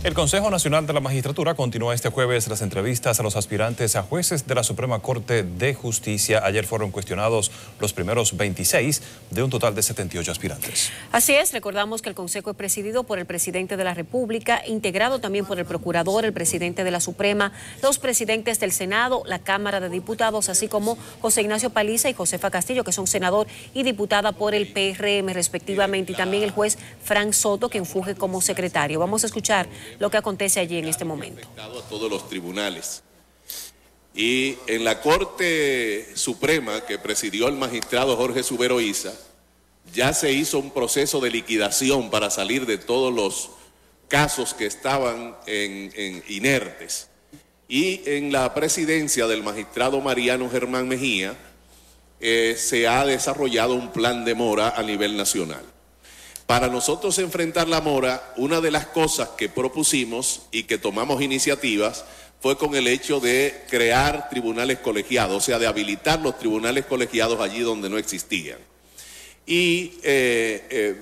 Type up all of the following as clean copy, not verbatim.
El Consejo Nacional de la Magistratura continúa este jueves las entrevistas a los aspirantes a jueces de la Suprema Corte de Justicia. Ayer fueron cuestionados los primeros 26 de un total de 78 aspirantes. Así es, recordamos que el Consejo es presidido por el presidente de la República, integrado también por el procurador, el presidente de la Suprema, los presidentes del Senado, la Cámara de Diputados, así como José Ignacio Paliza y Josefa Castillo, que son senador y diputada por el PRM respectivamente, y también el juez Frank Soto, quien funge como secretario. Vamos a escuchar lo que acontece allí en este momento. A todos los tribunales. Y en la Corte Suprema que presidió el magistrado Jorge Subero Isa, ya se hizo un proceso de liquidación para salir de todos los casos que estaban inertes. Y en la presidencia del magistrado Mariano Germán Mejía se ha desarrollado un plan de mora a nivel nacional. Para nosotros enfrentar la mora, una de las cosas que propusimos y que tomamos iniciativas fue con el hecho de crear tribunales colegiados, o sea, de habilitar los tribunales colegiados allí donde no existían. Y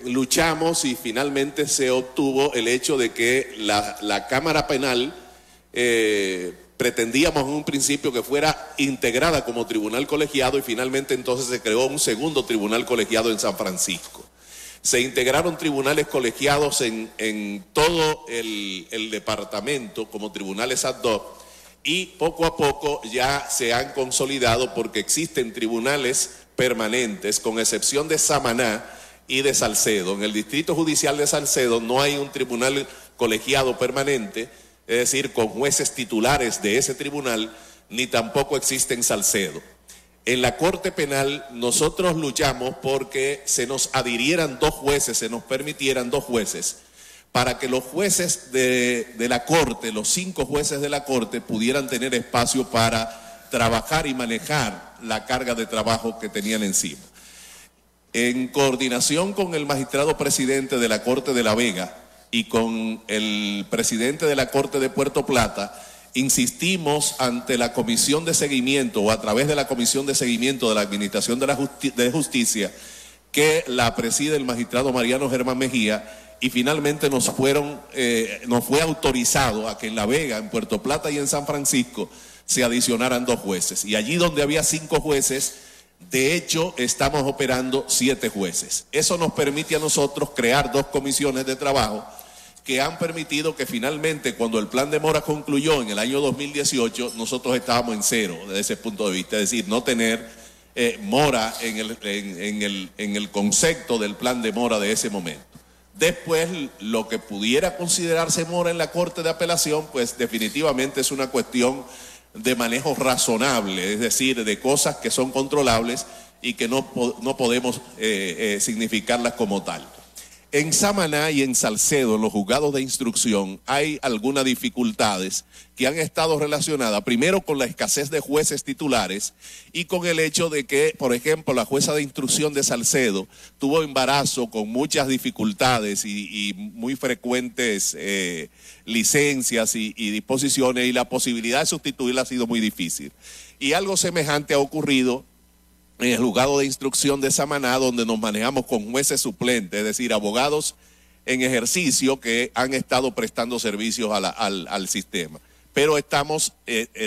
luchamos y finalmente se obtuvo el hecho de que la Cámara Penal pretendíamos en un principio que fuera integrada como tribunal colegiado y finalmente entonces se creó un segundo tribunal colegiado en San Francisco. Se integraron tribunales colegiados en todo el departamento como tribunales ad hoc y poco a poco ya se han consolidado porque existen tribunales permanentes con excepción de Samaná y de Salcedo. En el Distrito Judicial de Salcedo no hay un tribunal colegiado permanente, es decir, con jueces titulares de ese tribunal, ni tampoco existe en Salcedo. En la Corte Penal nosotros luchamos porque se nos adhirieran dos jueces, se nos permitieran dos jueces, para que los jueces de la Corte, los 5 jueces de la Corte, pudieran tener espacio para trabajar y manejar la carga de trabajo que tenían encima. En coordinación con el magistrado presidente de la Corte de La Vega y con el presidente de la Corte de Puerto Plata, insistimos ante la Comisión de Seguimiento o a través de la Comisión de Seguimiento de la Administración de Justicia que la preside el magistrado Mariano Germán Mejía y finalmente nos fue autorizado a que en La Vega, en Puerto Plata y en San Francisco se adicionaran 2 jueces. Y allí donde había 5 jueces, de hecho estamos operando 7 jueces. Eso nos permite a nosotros crear 2 comisiones de trabajo que han permitido que finalmente cuando el plan de mora concluyó en el año 2018, nosotros estábamos en cero desde ese punto de vista, es decir, no tener mora en el concepto del plan de mora de ese momento. Después, lo que pudiera considerarse mora en la Corte de Apelación, pues definitivamente es una cuestión de manejo razonable, es decir, de cosas que son controlables y que no podemos significarlas como tal. En Samaná y en Salcedo, en los juzgados de instrucción, hay algunas dificultades que han estado relacionadas primero con la escasez de jueces titulares y con el hecho de que, por ejemplo, la jueza de instrucción de Salcedo tuvo embarazo con muchas dificultades y muy frecuentes licencias y disposiciones y la posibilidad de sustituirla ha sido muy difícil. Y algo semejante ha ocurrido en el juzgado de instrucción de Samaná, donde nos manejamos con jueces suplentes, es decir, abogados en ejercicio que han estado prestando servicios al sistema. Pero estamos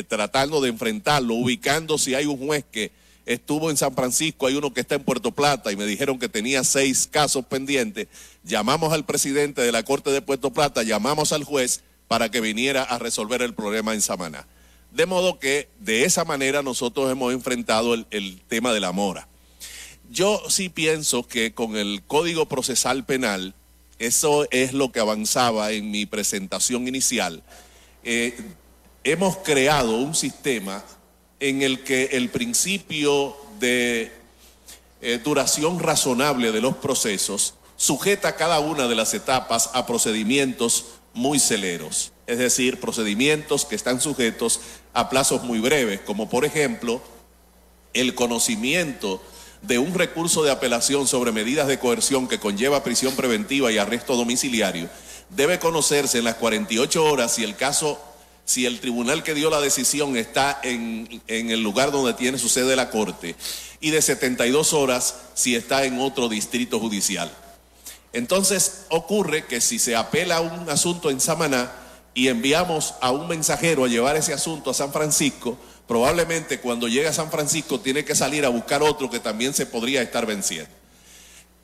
tratando de enfrentarlo, ubicando si hay un juez que estuvo en San Francisco, hay uno que está en Puerto Plata y me dijeron que tenía 6 casos pendientes. Llamamos al presidente de la Corte de Puerto Plata, llamamos al juez para que viniera a resolver el problema en Samaná. De modo que de esa manera nosotros hemos enfrentado el tema de la mora. Yo sí pienso que con el Código Procesal Penal, eso es lo que avanzaba en mi presentación inicial, hemos creado un sistema en el que el principio de duración razonable de los procesos sujeta cada una de las etapas a procedimientos muy celeros, es decir, procedimientos que están sujetos a plazos muy breves, como por ejemplo el conocimiento de un recurso de apelación sobre medidas de coerción que conlleva prisión preventiva y arresto domiciliario, debe conocerse en las 48 horas si el tribunal que dio la decisión está en el lugar donde tiene su sede la Corte, y de 72 horas si está en otro distrito judicial. Entonces ocurre que si se apela a un asunto en Samaná, y enviamos a un mensajero a llevar ese asunto a San Francisco, probablemente cuando llegue a San Francisco tiene que salir a buscar otro que también se podría estar venciendo.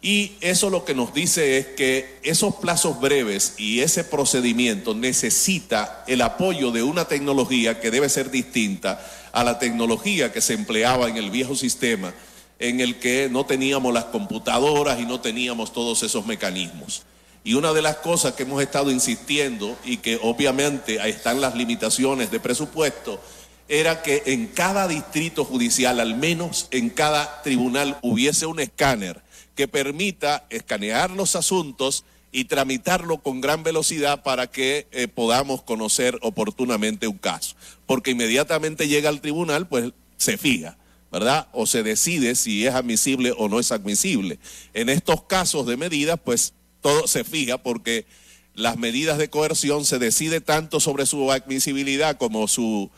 Y eso lo que nos dice es que esos plazos breves y ese procedimiento necesita el apoyo de una tecnología que debe ser distinta a la tecnología que se empleaba en el viejo sistema, en el que no teníamos las computadoras y no teníamos todos esos mecanismos. Y una de las cosas que hemos estado insistiendo, y que obviamente ahí están las limitaciones de presupuesto, era que en cada distrito judicial, al menos en cada tribunal, hubiese un escáner que permita escanear los asuntos y tramitarlo con gran velocidad para que podamos conocer oportunamente un caso. Porque inmediatamente llega al tribunal, pues se fija, ¿verdad? O se decide si es admisible o no es admisible. En estos casos de medidas, pues todo se fija porque las medidas de coerción se decide tanto sobre su admisibilidad como su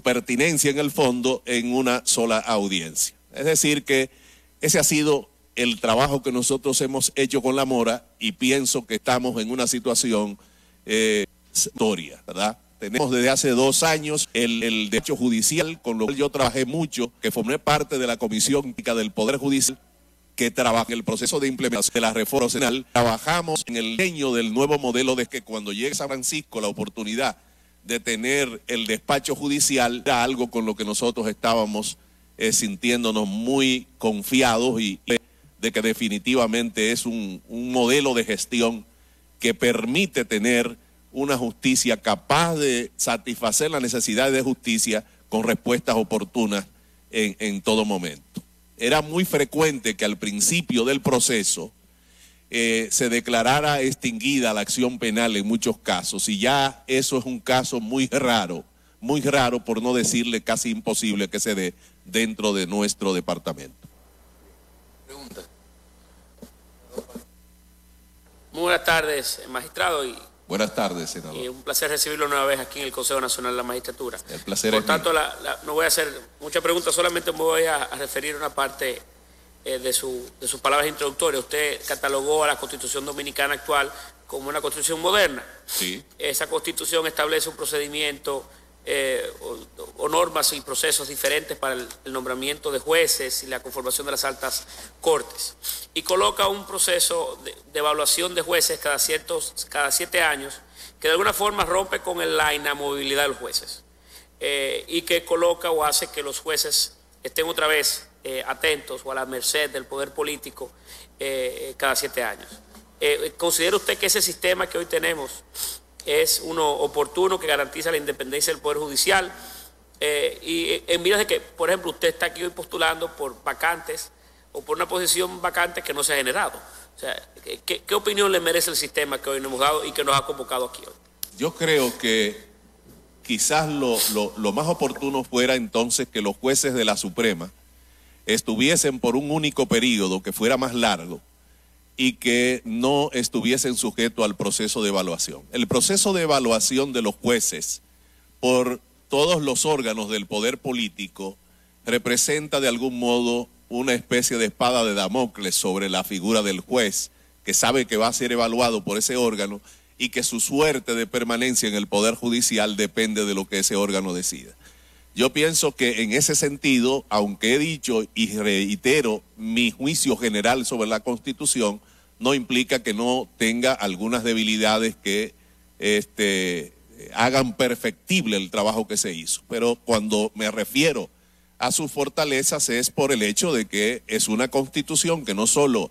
pertinencia en el fondo en una sola audiencia. Es decir que ese ha sido el trabajo que nosotros hemos hecho con la mora y pienso que estamos en una situación historia, ¿verdad? Tenemos desde hace 2 años el derecho judicial, con lo cual yo trabajé mucho, que formé parte de la Comisión del Poder Judicial, que trabaja en el proceso de implementación de la reforma constitucional. Trabajamos en el diseño del nuevo modelo de que cuando llegue a San Francisco la oportunidad de tener el despacho judicial era algo con lo que nosotros estábamos sintiéndonos muy confiados y de que definitivamente es un modelo de gestión que permite tener una justicia capaz de satisfacer las necesidades de justicia con respuestas oportunas en todo momento. Era muy frecuente que al principio del proceso se declarara extinguida la acción penal en muchos casos, y ya eso es un caso muy raro, por no decirle casi imposible que se dé dentro de nuestro departamento. Pregunta. Muy buenas tardes, magistrado. Buenas tardes, senador. Y un placer recibirlo una vez aquí en el Consejo Nacional de la Magistratura. El placer Por es tanto, mío. no voy a hacer muchas preguntas, solamente me voy a referir a una parte de sus palabras introductorias. Usted catalogó a la Constitución Dominicana actual como una Constitución moderna. Sí. Esa Constitución establece un procedimiento o normas y procesos diferentes para el nombramiento de jueces y la conformación de las altas cortes, y coloca un proceso de evaluación de jueces cada 7 años, que de alguna forma rompe con la inamovibilidad de los jueces, y que coloca o hace que los jueces estén otra vez atentos o a la merced del poder político cada 7 años. ¿Considera usted que ese sistema que hoy tenemos es uno oportuno, que garantiza la independencia del Poder Judicial? Y en miras de que, por ejemplo, usted está aquí hoy postulando por vacantes o por una posición vacante que no se ha generado. O sea, ¿qué opinión le merece el sistema que hoy nos hemos dado y que nos ha convocado aquí hoy? Yo creo que quizás lo más oportuno fuera entonces que los jueces de la Suprema estuviesen por un único periodo que fuera más largo y que no estuviesen sujetos al proceso de evaluación. El proceso de evaluación de los jueces por todos los órganos del poder político representa de algún modo una especie de espada de Damocles sobre la figura del juez, que sabe que va a ser evaluado por ese órgano y que su suerte de permanencia en el poder judicial depende de lo que ese órgano decida. Yo pienso que en ese sentido, aunque he dicho y reitero mi juicio general sobre la Constitución, no implica que no tenga algunas debilidades que hagan perfectible el trabajo que se hizo. Pero cuando me refiero a sus fortalezas es por el hecho de que es una Constitución que no solo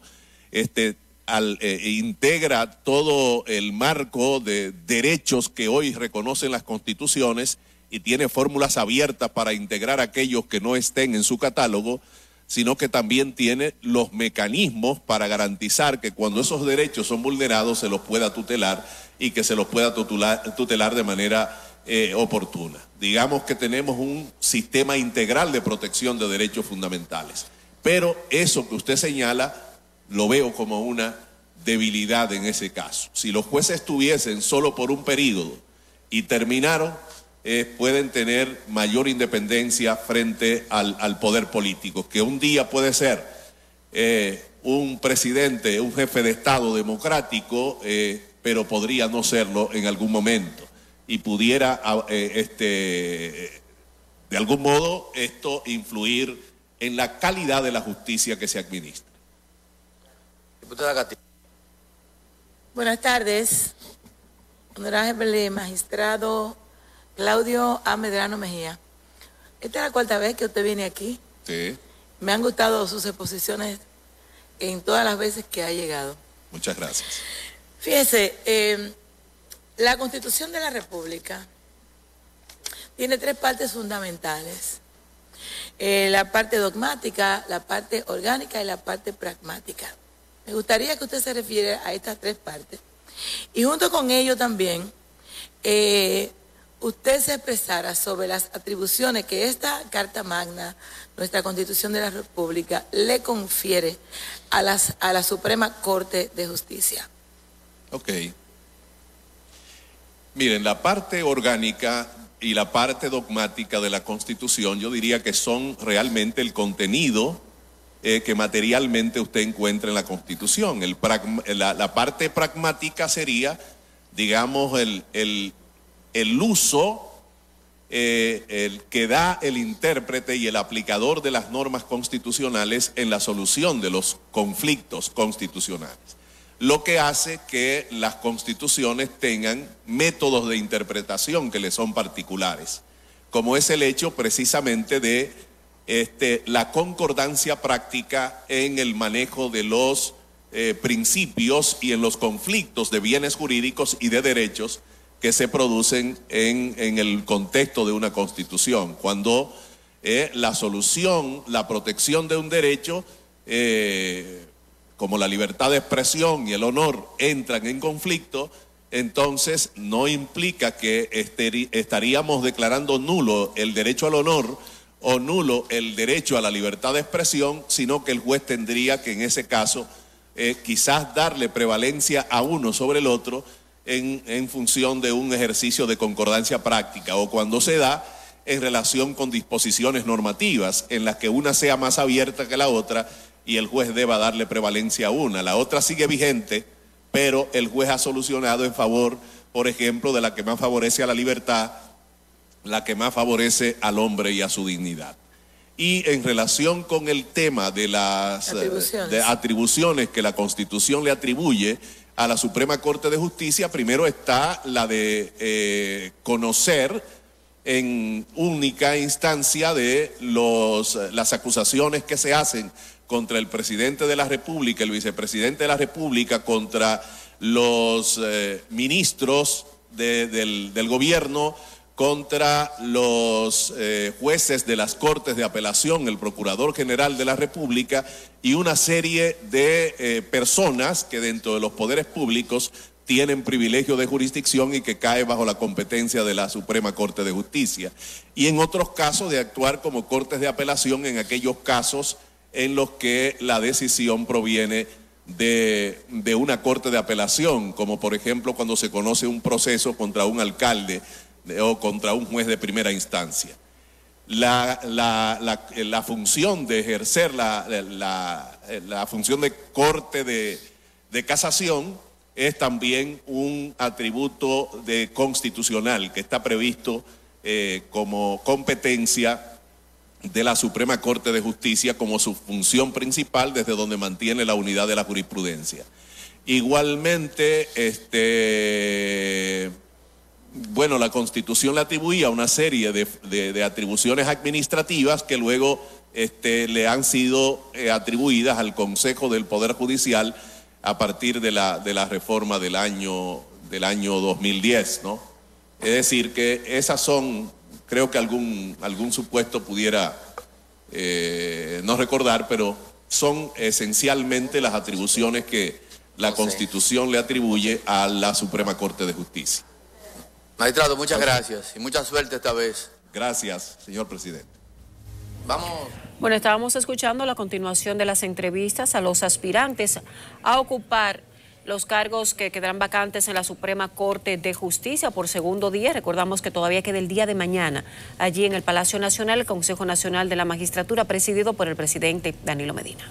integra todo el marco de derechos que hoy reconocen las constituciones y tiene fórmulas abiertas para integrar a aquellos que no estén en su catálogo, sino que también tiene los mecanismos para garantizar que cuando esos derechos son vulnerados se los pueda tutelar y que se los pueda tutelar de manera oportuna. Digamos que tenemos un sistema integral de protección de derechos fundamentales, pero eso que usted señala lo veo como una debilidad en ese caso. Si los jueces estuviesen solo por un periodo y terminaron, pueden tener mayor independencia frente al poder político, que un día puede ser un presidente, un jefe de Estado democrático, pero podría no serlo en algún momento. y pudiera, de algún modo, esto influir en la calidad de la justicia que se administra. Diputada Castillo. Buenas tardes, honorable magistrado Claudio A. Medrano Mejía. Esta es la cuarta vez que usted viene aquí. Sí. Me han gustado sus exposiciones en todas las veces que ha llegado. Muchas gracias. Fíjese, la Constitución de la República tiene tres partes fundamentales. La parte dogmática, la parte orgánica y la parte pragmática. Me gustaría que usted se refiera a estas tres partes. Y junto con ello también, usted se expresara sobre las atribuciones que esta Carta Magna, nuestra Constitución de la República, le confiere a la Suprema Corte de Justicia. Ok. Miren, la parte orgánica y la parte dogmática de la Constitución, yo diría que son realmente el contenido que materialmente usted encuentra en la Constitución. La parte pragmática sería, digamos, el uso el que da el intérprete y el aplicador de las normas constitucionales en la solución de los conflictos constitucionales. Lo que hace que las constituciones tengan métodos de interpretación que les son particulares, como es el hecho precisamente de la concordancia práctica en el manejo de los principios y en los conflictos de bienes jurídicos y de derechos que se producen en el contexto de una constitución, cuando la solución, la protección de un derecho, como la libertad de expresión y el honor entran en conflicto, entonces no implica que estaríamos declarando nulo el derecho al honor o nulo el derecho a la libertad de expresión, sino que el juez tendría que en ese caso quizás darle prevalencia a uno sobre el otro en función de un ejercicio de concordancia práctica, o cuando se da en relación con disposiciones normativas en las que una sea más abierta que la otra y el juez deba darle prevalencia a una. La otra sigue vigente, pero el juez ha solucionado en favor, por ejemplo, de la que más favorece a la libertad, la que más favorece al hombre y a su dignidad. Y en relación con el tema de las atribuciones que la Constitución le atribuye a la Suprema Corte de Justicia, primero está la de conocer en única instancia de las acusaciones que se hacen contra el presidente de la República, el vicepresidente de la República, contra los ministros del gobierno, contra los jueces de las Cortes de Apelación, el Procurador General de la República y una serie de personas que dentro de los poderes públicos tienen privilegio de jurisdicción y que cae bajo la competencia de la Suprema Corte de Justicia. Y en otros casos de actuar como Cortes de Apelación en aquellos casos en los que la decisión proviene de una Corte de Apelación, como por ejemplo cuando se conoce un proceso contra un alcalde o contra un juez de primera instancia. La función de ejercer la función de corte de casación es también un atributo constitucional que está previsto como competencia de la Suprema Corte de Justicia como su función principal, desde donde mantiene la unidad de la jurisprudencia. Igualmente, bueno, la Constitución le atribuía una serie de atribuciones administrativas que luego le han sido atribuidas al Consejo del Poder Judicial a partir de la reforma del año 2010, ¿no? Es decir, que esas son, creo que algún supuesto pudiera no recordar, pero son esencialmente las atribuciones que la Constitución le atribuye a la Suprema Corte de Justicia. Magistrado, muchas gracias y mucha suerte esta vez. Gracias, señor presidente. Vamos. Bueno, estábamos escuchando la continuación de las entrevistas a los aspirantes a ocupar los cargos que quedarán vacantes en la Suprema Corte de Justicia por segundo día. Recordamos que todavía queda el día de mañana allí en el Palacio Nacional, el Consejo Nacional de la Magistratura, presidido por el presidente Danilo Medina.